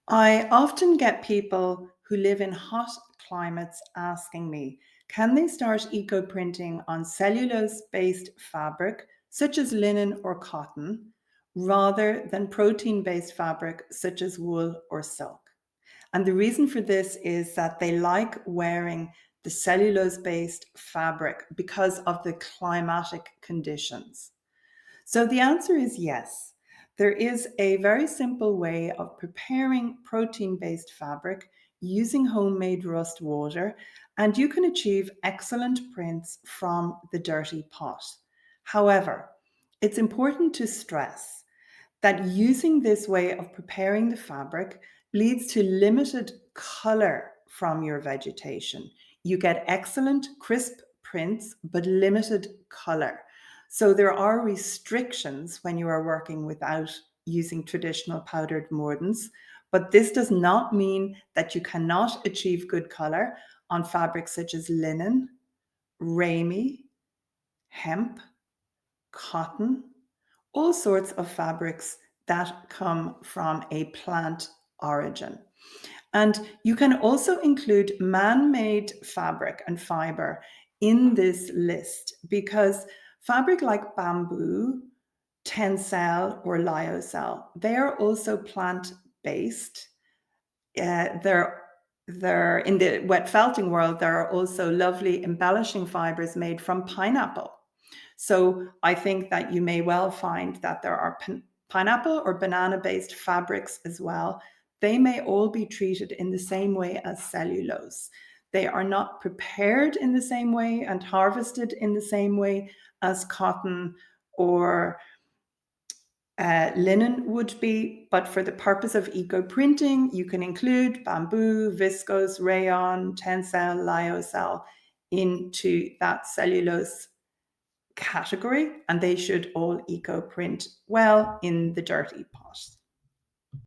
I often get people who live in hot climates asking me, can they start eco printing on cellulose based fabric, such as linen or cotton, rather than protein based fabric, such as wool or silk? And the reason for this is that they like wearing the cellulose based fabric because of the climatic conditions. So the answer is yes. There is a very simple way of preparing protein based fabric using homemade rust water, and you can achieve excellent prints from the dirty pot. However, it's important to stress that using this way of preparing the fabric leads to limited color from your vegetation. You get excellent crisp prints, but limited color. So there are restrictions when you are working without using traditional powdered mordants, but this does not mean that you cannot achieve good color on fabrics such as linen, ramie, hemp, cotton, all sorts of fabrics that come from a plant origin. And you can also include man-made fabric and fiber in this list because fabric like bamboo, tencel, or lyocell, they are also plant-based. They're in the wet felting world, there are also lovely embellishing fibers made from pineapple. So I think that you may well find that there are pineapple or banana-based fabrics as well. They may all be treated in the same way as cellulose. They are not prepared in the same way and harvested in the same way as cotton or linen would be, but for the purpose of eco printing, you can include bamboo, viscose, rayon, tencel, lyocell into that cellulose category, and they should all eco print well in the dirty pot.